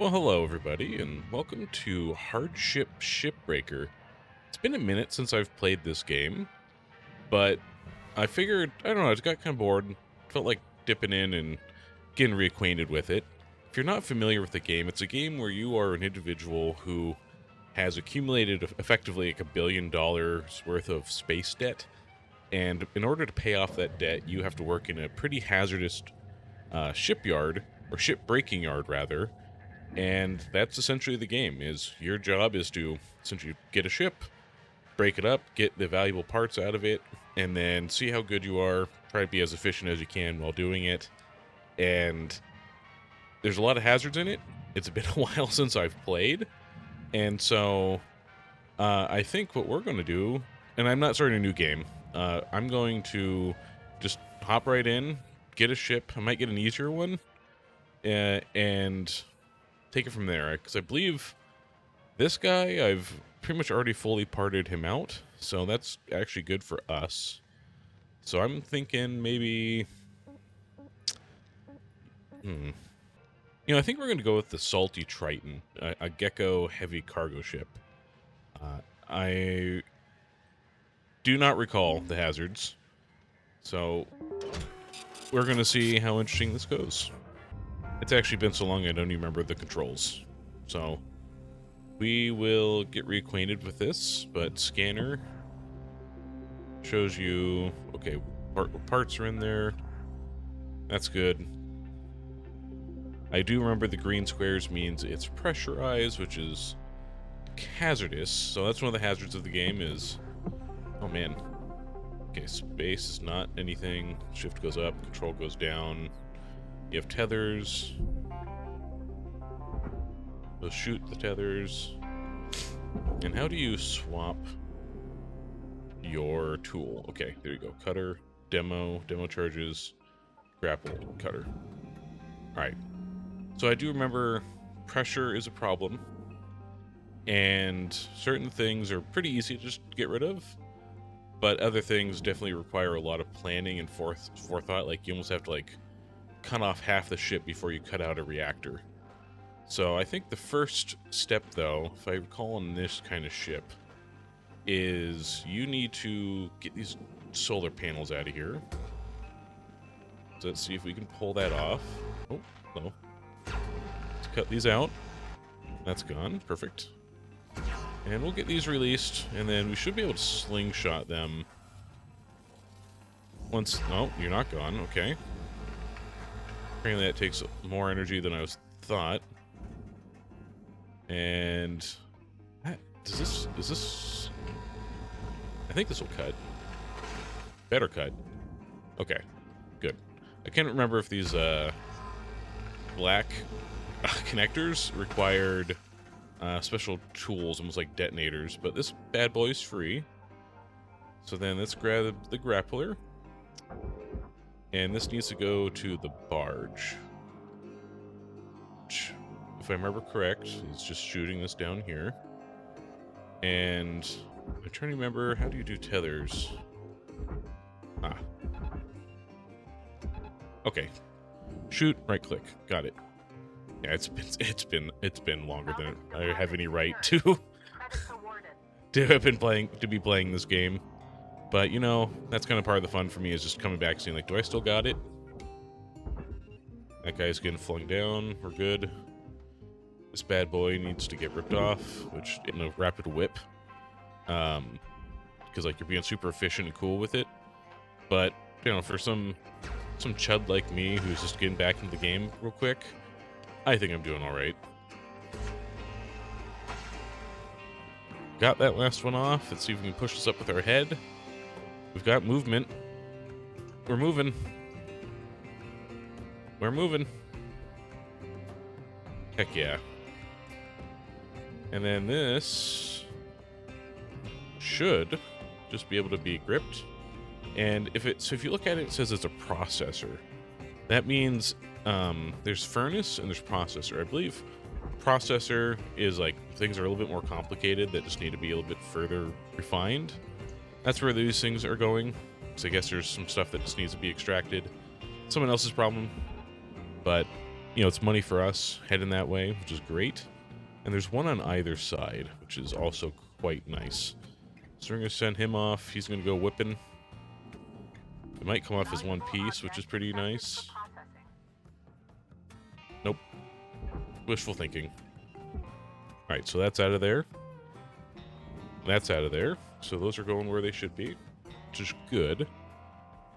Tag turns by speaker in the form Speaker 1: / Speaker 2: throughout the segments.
Speaker 1: Well, hello everybody, and welcome to Hardspace Ship Breaker. It's been a minute since I've played this game, but I figured, I don't know, I just got kind of bored, felt like dipping in and getting reacquainted with it. If you're not familiar with the game, it's a game where you are an individual who has accumulated effectively like $1 billion worth of space debt, and in order to pay off that debt, you have to work in a pretty hazardous shipyard, or ship breaking yard rather. And that's essentially the game. Is your job is to essentially get a ship, break it up, get the valuable parts out of it, and then see how good you are. Try to be as efficient as you can while doing it. And there's a lot of hazards in it. It's been a while since I've played, and so I think what we're going to do, and I'm not starting a new game. I'm going to just hop right in, get a ship. I might get an easier one, and take it from there, because I believe this guy, I've pretty much already fully parted him out, so that's actually good for us. So I'm thinking maybe, I think we're going to go with the Salty Triton, a Gecko heavy cargo ship. I do not recall the hazards, so we're going to see how interesting this goes. It's actually been so long I don't even remember the controls. So we will get reacquainted with this, but scanner shows you, okay, parts are in there. That's good. I do remember the green squares means it's pressurized, which is hazardous. So that's one of the hazards of the game is, oh man. Okay, space is not anything. Shift goes up, control goes down. You have tethers. They'll shoot the tethers. And how do you swap your tool? Okay, there you go. Cutter, demo charges, grapple, cutter. Alright. So I do remember pressure is a problem. And certain things are pretty easy to just get rid of. But other things definitely require a lot of planning and forethought. Like, you almost have to, like, cut off half the ship before you cut out a reactor. So I think the first step, though, if I recall on this kind of ship, is you need to get these solar panels out of here. So let's see if we can pull that off. Oh, no. Let's cut these out. That's gone. Perfect. And we'll get these released, and then we should be able to slingshot them once... No, you're not gone. Okay. Apparently that takes more energy than I thought. And is this I think this will cut. Better cut. Okay, good. I can't remember if these black connectors required special tools, almost like detonators, but this bad boy's free. So then let's grab the grappler. And this needs to go to the barge. Which, if I remember correct, it's just shooting this down here. And I'm trying to remember, how do you do tethers? Ah. Okay. Shoot, right click. Got it. Yeah, it's been longer than I have any right to be playing this game. But, you know, that's kind of part of the fun for me, is just coming back and seeing, like, do I still got it? That guy's getting flung down. We're good. This bad boy needs to get ripped off, which, in a rapid whip. Because, like, you're being super efficient and cool with it. But, you know, for some chud like me who's just getting back into the game real quick, I think I'm doing alright. Got that last one off. Let's see if we can push this up with our head. We've got movement. We're moving. We're moving. Heck yeah. And then this should just be able to be gripped. And if you look at it, it says it's a processor. That means there's furnace and there's processor. I believe processor is like things are a little bit more complicated that just need to be a little bit further refined. That's where these things are going. So I guess there's some stuff that just needs to be extracted. Someone else's problem. But you know, it's money for us heading that way, which is great. And there's one on either side, which is also quite nice. So we're going to send him off. He's going to go whipping. It might come off as one piece, which is pretty nice. Nope. Wishful thinking. Alright, so that's out of there. That's out of there. So those are going where they should be, which is good.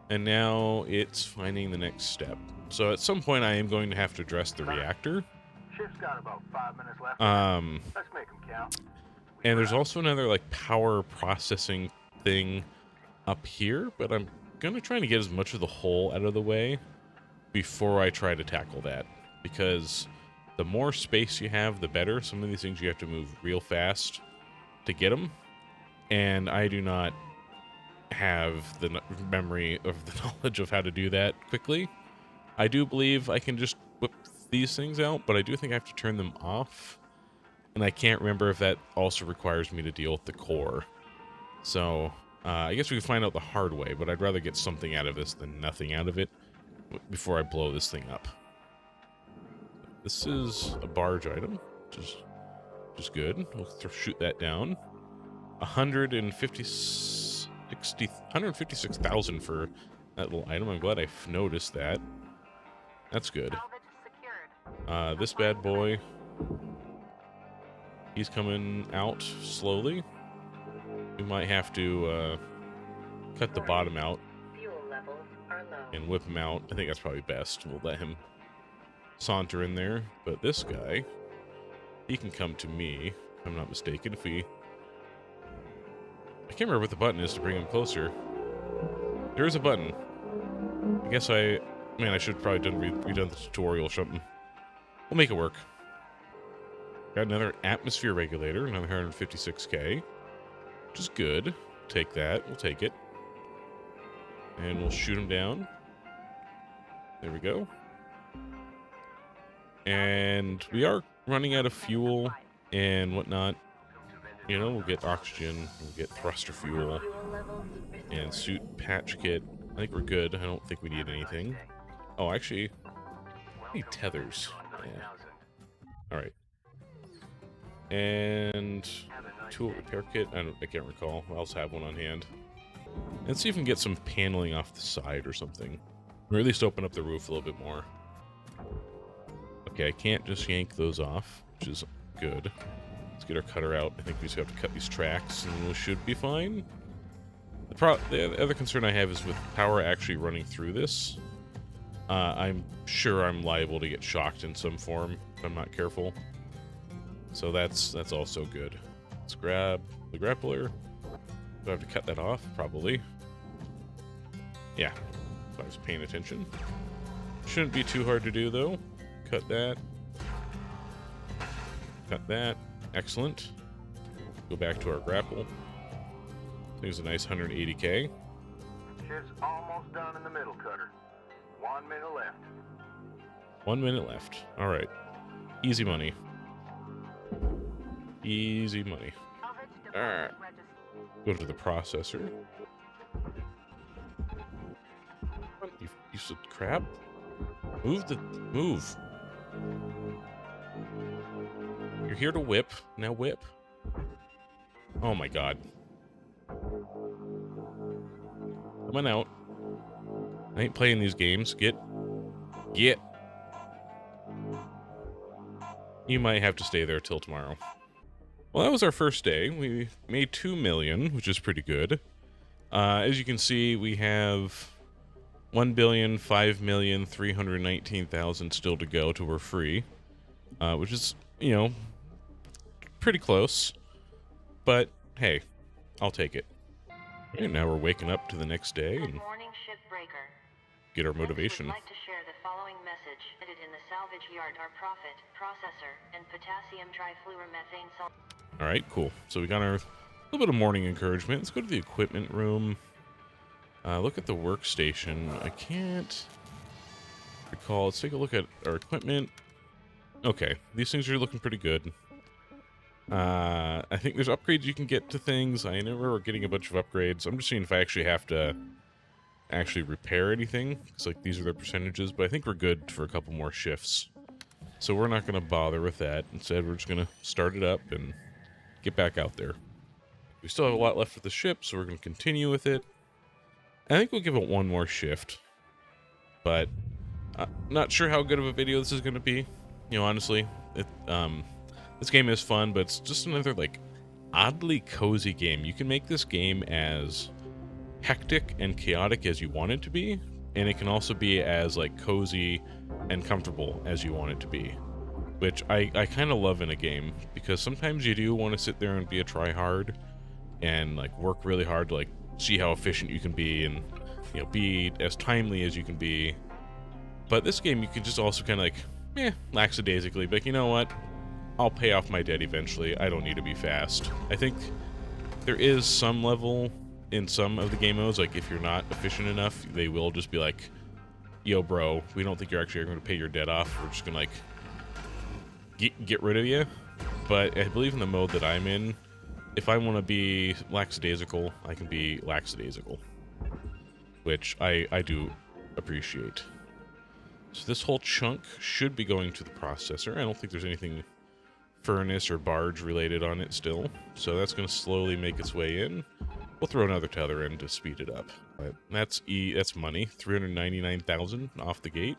Speaker 1: And now it's finding the next step. So at some point I am going to have to address the reactor.
Speaker 2: Ship's got about 5 minutes left. Let's make them count.
Speaker 1: And there's also another like power processing thing up here, but I'm gonna try to get as much of the hole out of the way before I try to tackle that, because the more space you have, the better. Some of these things you have to move real fast to get them, and I do not have the memory of the knowledge of how to do that quickly. I do believe I can just whip these things out, but I do think I have to turn them off, and I can't remember if that also requires me to deal with the core. So I guess we can find out the hard way, but I'd rather get something out of this than nothing out of it before I blow this thing up. This is a barge item, which is good. We'll shoot that down. 156,000 for that little item. I'm glad I noticed that. That's good. This bad boy, he's coming out slowly. We might have to cut the bottom out and whip him out. I think that's probably best. We'll let him saunter in there. But this guy, he can come to me, if I'm not mistaken. If we... I can't remember what the button is to bring him closer. There is a button. I guess I should have probably redone the tutorial or something. We'll make it work. Got another atmosphere regulator, another 156k. Which is good. Take that. We'll take it. And we'll shoot him down. There we go. And we are running out of fuel and whatnot. You know, we'll get oxygen, we'll get thruster fuel, and suit patch kit. I think we're good. I don't think we need anything. Oh, actually, I need tethers. Yeah. Alright. And tool repair kit. I can't recall. I also have one on hand. Let's see if we can get some paneling off the side or something. Or at least open up the roof a little bit more. Okay, I can't just yank those off, which is good. Let's get our cutter out. I think we just have to cut these tracks and we should be fine. The other concern I have is with power actually running through this. I'm sure I'm liable to get shocked in some form if I'm not careful. So that's also good. Let's grab the grappler. Do I have to cut that off? Probably. Yeah, if I was paying attention. Shouldn't be too hard to do, though. Cut that. Cut that. Excellent. Go back to our grapple. There's a nice 180k.
Speaker 2: Ship's almost done in the middle, Cutter. 1 minute left.
Speaker 1: 1 minute left. All right. Easy money. Easy money. All right. Go to the processor. You said crap? Move. You're here to whip. Now whip. Oh my god. Come on out. I ain't playing these games. Get. You might have to stay there till tomorrow. Well, that was our first day. We made 2 million, which is pretty good. As you can see, we have 1,005,319,000 still to go till we're free, which is, you know, pretty close. But hey, I'll take it. And now we're waking up to the next day and get our motivation.
Speaker 3: Would like to share the following message. Headed in the salvage yard are profit, processor, and potassium trifluoromethane salt.
Speaker 1: All right, cool. So we got our little bit of morning encouragement. Let's go to the equipment room. Look at the workstation. I can't recall. Let's take a look at our equipment. Okay, these things are looking pretty good. I think there's upgrades you can get to things. I never getting a bunch of upgrades. I'm just seeing if I actually have to repair anything. It's like these are the percentages, but I think we're good for a couple more shifts. So we're not going to bother with that. Instead, we're just going to start it up and get back out there. We still have a lot left with the ship, so we're going to continue with it. I think we'll give it one more shift. But I'm not sure how good of a video this is going to be. You know, honestly, this game is fun, but it's just another, like, oddly cozy game. You can make this game as hectic and chaotic as you want it to be, and it can also be as, like, cozy and comfortable as you want it to be, which I kind of love in a game, because sometimes you do want to sit there and be a try-hard and, like, work really hard to, like, see how efficient you can be and, you know, be as timely as you can be. But this game, you can just also kind of, like, lackadaisically, but you know what? I'll pay off my debt eventually. I don't need to be fast. I think there is some level in some of the game modes, like, if you're not efficient enough, they will just be like, yo, bro, we don't think you're actually going to pay your debt off. We're just going to, like, get rid of you. But I believe in the mode that I'm in, if I want to be lackadaisical, I can be lackadaisical, which I do appreciate. So this whole chunk should be going to the processor. I don't think there's anything furnace or barge related on it still, so that's going to slowly make its way in. We'll throw another tether in to speed it up. But that's money, 399,000 off the gate.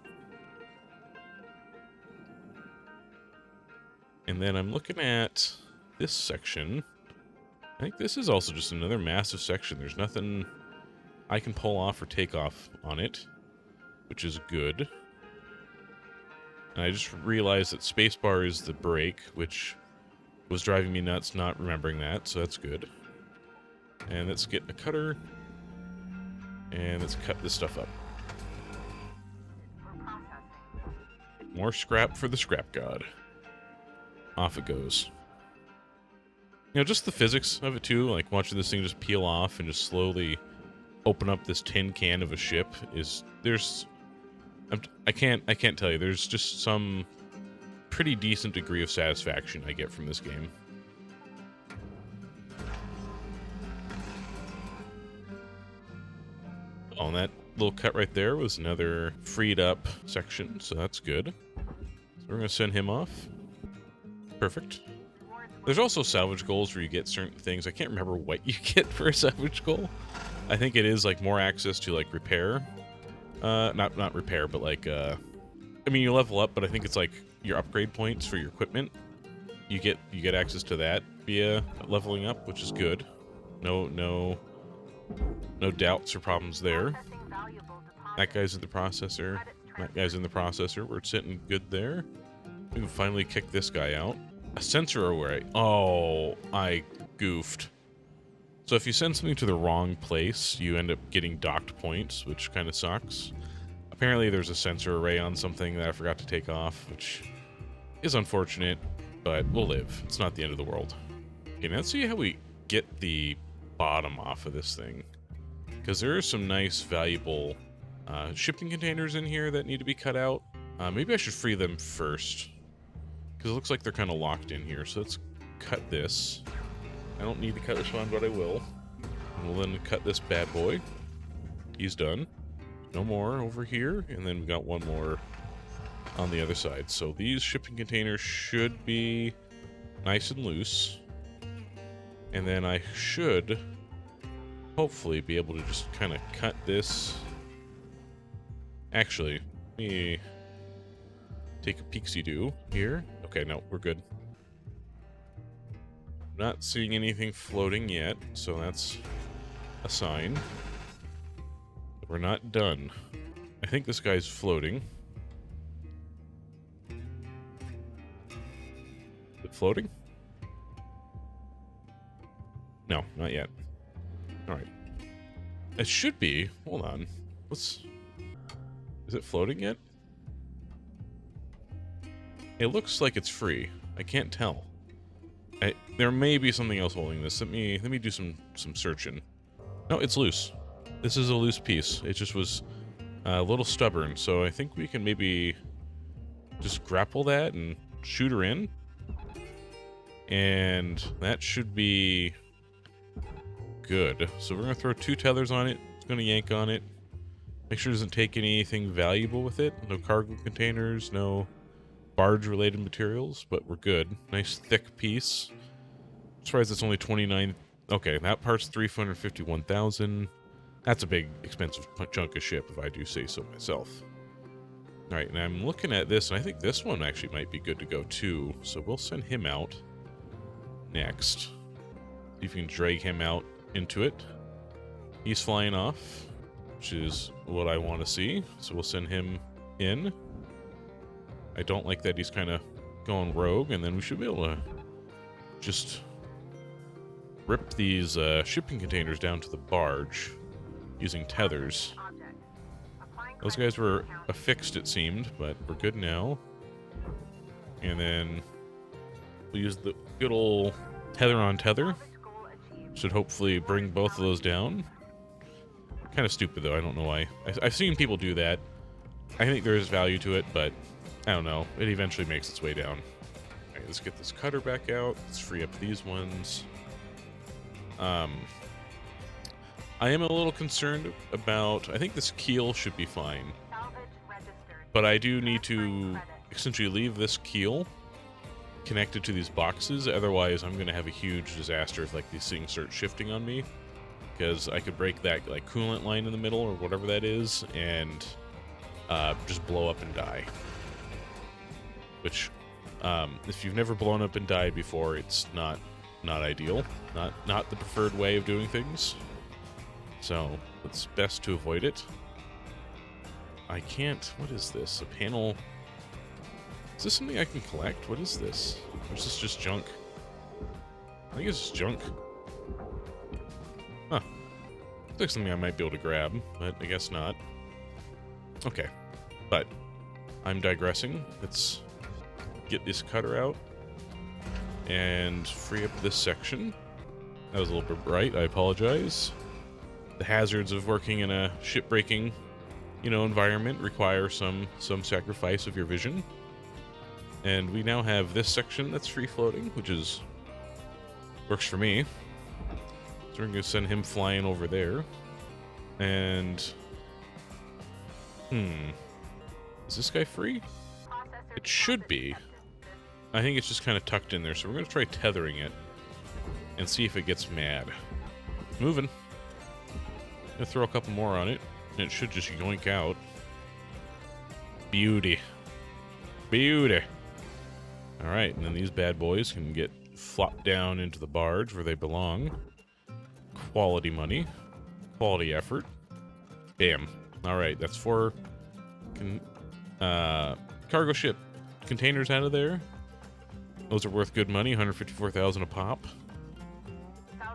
Speaker 1: And then I'm looking at this section. I think this is also just another massive section. There's nothing I can pull off or take off on it, which is good. And I just realized that spacebar is the brake, which was driving me nuts not remembering that, so that's good. And let's get a cutter, and let's cut this stuff up. More scrap for the scrap god. Off it goes. You know, just the physics of it too, like watching this thing just peel off and just slowly open up this tin can of a ship I can't tell you. There's just some pretty decent degree of satisfaction I get from this game. Oh, and that little cut right there was another freed up section, so that's good. So we're going to send him off. Perfect. There's also salvage goals where you get certain things. I can't remember what you get for a salvage goal. I think it is, like, more access to, like, repair. Not repair, but, like, I mean, you level up, but I think it's, like, your upgrade points for your equipment. You get access to that via leveling up, which is good. No doubts or problems there. That guy's in the processor. That guy's in the processor. We're sitting good there. We can finally kick this guy out. A sensor array. Oh, I goofed. So if you send something to the wrong place, you end up getting docked points, which kind of sucks. Apparently there's a sensor array on something that I forgot to take off, which is unfortunate, but we'll live. It's not the end of the world. Okay, now let's see how we get the bottom off of this thing. Because there are some nice, valuable shipping containers in here that need to be cut out. Maybe I should free them first, because it looks like they're kind of locked in here. So let's cut this. I don't need to cut this one, but I will. And we'll then cut this bad boy. He's done. No more over here. And then we got one more on the other side. So these shipping containers should be nice and loose. And then I should hopefully be able to just kind of cut this. Actually, let me take a peeksy-doo here. Okay, no, we're good. Not seeing anything floating yet, so that's a sign. We're not done. I think this guy's floating. Is it floating? No, not yet. Alright. It should be. Hold on. Is it floating yet? It looks like it's free. I can't tell. There may be something else holding this. Let me do some searching. No, it's loose. This is a loose piece. It just was a little stubborn, so I think we can maybe just grapple that and shoot her in. And that should be good. So we're going to throw 2 tethers on it. It's going to yank on it. Make sure it doesn't take anything valuable with it. No cargo containers, no barge-related materials, but we're good. Nice thick piece. I'm surprised it's only 29. Okay, that part's 351,000. That's a big, expensive chunk of ship, if I do say so myself. All right, and I'm looking at this, and I think this one actually might be good to go too. So we'll send him out next. See if we can drag him out into it. He's flying off, which is what I want to see. So we'll send him in. I don't like that he's kind of going rogue, and then we should be able to just rip these shipping containers down to the barge using tethers. Those guys were affixed, it seemed, but we're good now. And then we'll use the good old tether on tether. Should hopefully bring both of those down. Kind of stupid, though. I don't know why. I've seen people do that. I think there is value to it, but I don't know. It eventually makes its way down. All right, let's get this cutter back out. Let's free up these ones. I am a little concerned about... I think this keel should be fine. But I do need to essentially leave this keel connected to these boxes. Otherwise, I'm going to have a huge disaster if like these things start shifting on me. Because I could break that like coolant line in the middle or whatever that is and just blow up and die. Which, if you've never blown up and died before, it's not ideal. Not the preferred way of doing things. So, it's best to avoid it. I can't... What is this? A panel... Is this something I can collect? What is this? Or is this just junk? I think it's just junk. Huh. Looks like something I might be able to grab, but I guess not. Okay. But, I'm digressing. Let's get this cutter out and free up this section. That was a little bit bright. I apologize. The hazards of working in a shipbreaking, environment require some sacrifice of your vision. And we now have this section that's free floating, which works for me. So we're going to send him flying over there. And is this guy free? It should be. I think it's just kind of tucked in there, so we're going to try tethering it and see if it gets mad. Moving. Gonna throw a couple more on it, and it should just yoink out. Beauty. Beauty. Alright, and then these bad boys can get flopped down into the barge where they belong. Quality money. Quality effort. Bam. Alright, that's 4 cargo ship containers out of there. Those are worth good money, 154,000 a pop.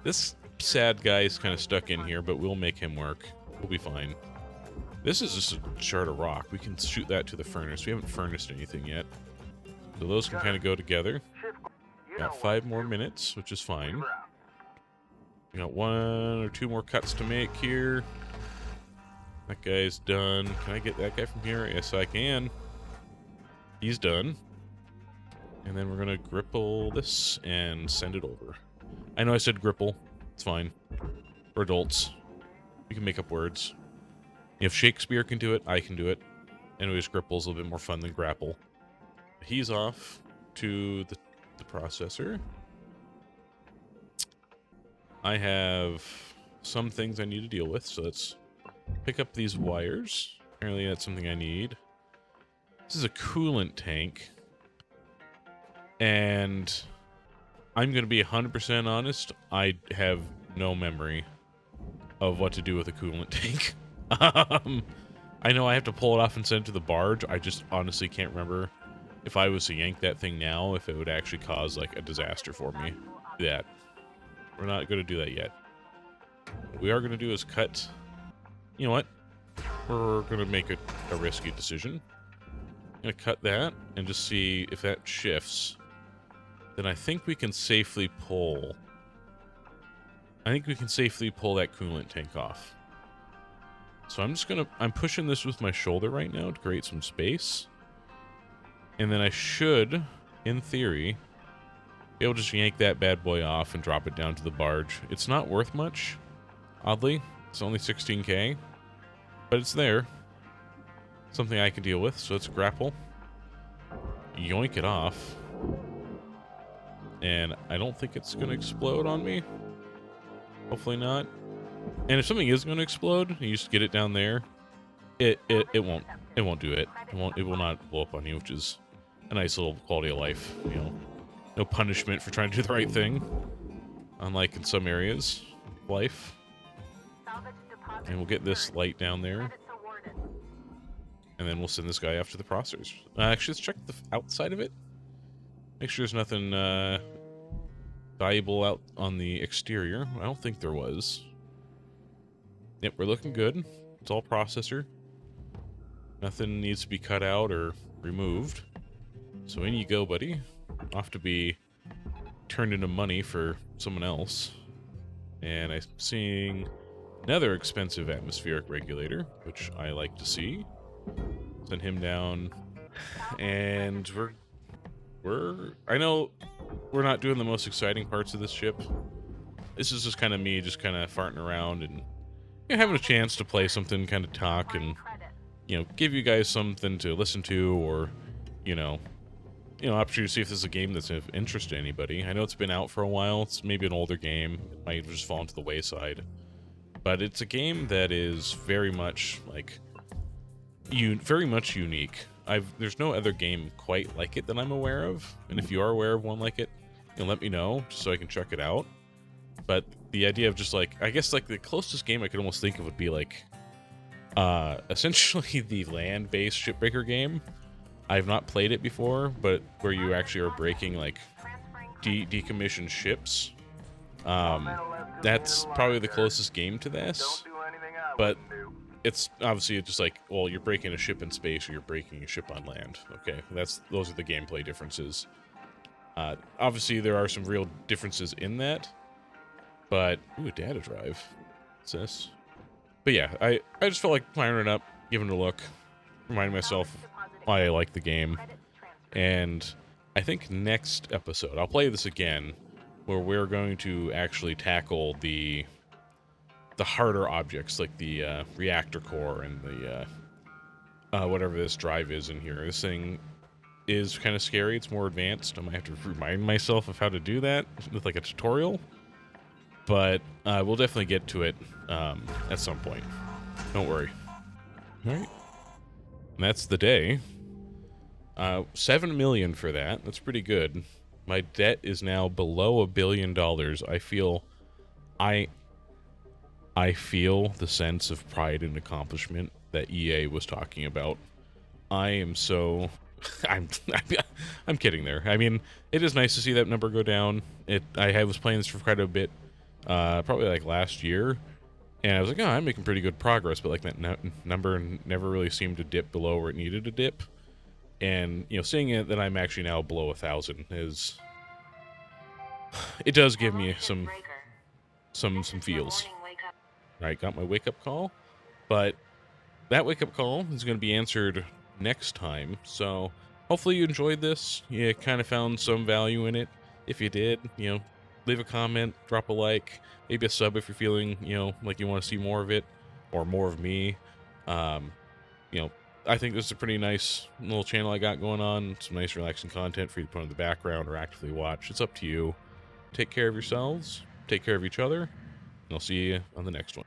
Speaker 1: This sad guy is kind of stuck in here, but we'll make him work. We'll be fine. This is just a shard of rock. We can shoot that to the furnace. We haven't furnaced anything yet. So those can kind of go together. Got 5 more minutes, which is fine. We got 1 or 2 more cuts to make here. That guy's done. Can I get that guy from here? Yes, I can. He's done. And then we're going to gripple this and send it over. I know I said gripple. It's fine. We're adults. We can make up words. If Shakespeare can do it, I can do it. Anyways, gripple's a little bit more fun than grapple. He's off to the processor. I have some things I need to deal with, so let's pick up these wires. Apparently that's something I need. This is a coolant tank. And I'm going to be 100% honest, I have no memory of what to do with a coolant tank. I know I have to pull it off and send it to the barge. I just honestly can't remember if I was to yank that thing now, if it would actually cause like a disaster for me. That. We're not going to do that yet. What we are going to do is cut... You know what? We're going to make a risky decision. I'm going to cut that and just see if that shifts. Then I think we can safely pull... I think we can safely pull that coolant tank off. So I'm just going to... I'm pushing this with my shoulder right now to create some space. And then I should, in theory, be able to just yank that bad boy off and drop it down to the barge. It's not worth much, oddly. It's only 16k. But it's there. Something I can deal with, so let's grapple. yoink it off. And I don't think it's going to explode on me. Hopefully not. And if something is going to explode, you just get it down there. It won't do it. It will not blow up on you, which is a nice little quality of life. You know, no punishment for trying to do the right thing, unlike in some areas of life. And we'll get this light down there, and then we'll send this guy off to the processors. Actually, let's check the outside of it. Make sure there's nothing valuable out on the exterior. I don't think there was. Yep, we're looking good. It's all processor. Nothing needs to be cut out or removed. So in you go, buddy. Off to be turned into money for someone else. And I'm seeing another expensive atmospheric regulator, which I like to see. Send him down. And I know we're not doing the most exciting parts of this ship. This is just kind of me just kind of farting around and having a chance to play something, kind of talk, and give you guys something to listen to, or opportunity to see if this is a game that's of interest to anybody. I know it's been out for a while. It's maybe an older game. It might have just fallen to the wayside, but it's a game that is very much very much unique. There's no other game quite like it that I'm aware of, and if you are aware of one like it, let me know just so I can check it out. But the idea of just I guess the closest game I could almost think of would be essentially the land-based Shipbreaker game. I've not played it before, but where you actually are breaking decommissioned ships. That's probably the closest game to this. But it's obviously just well, you're breaking a ship in space or you're breaking a ship on land. Okay, those are the gameplay differences. Obviously there are some real differences in that. But, ooh, a data drive. What's this? But yeah, I just felt like firing it up, giving it a look, reminding myself why I like the game. And I think next episode, I'll play this again, where we're going to actually tackle the harder objects, like the reactor core and the whatever this drive is in here. This thing is kind of scary. It's more advanced. I might have to remind myself of how to do that with a tutorial. But we'll definitely get to it at some point. Don't worry. All right. And that's the day. 7 million for that. That's pretty good. My debt is now below $1 billion. I feel the sense of pride and accomplishment that EA was talking about. I am so... I'm kidding there. I mean, it is nice to see that number go down. I was playing this for quite a bit. Probably last year, and I was oh, I'm making pretty good progress, but that number never really seemed to dip below where it needed to dip. And seeing it that I'm actually now below 1,000 it does give me some feels. I got my wake up call, but that wake up call is going to be answered next time. So hopefully you enjoyed this. You kind of found some value in it. If you did, leave a comment, drop a like, maybe a sub if you're feeling, like you want to see more of it, or more of me. I think this is a pretty nice little channel I got going on. Some nice relaxing content for you to put in the background or actively watch. It's up to you. Take care of yourselves, take care of each other, and I'll see you on the next one.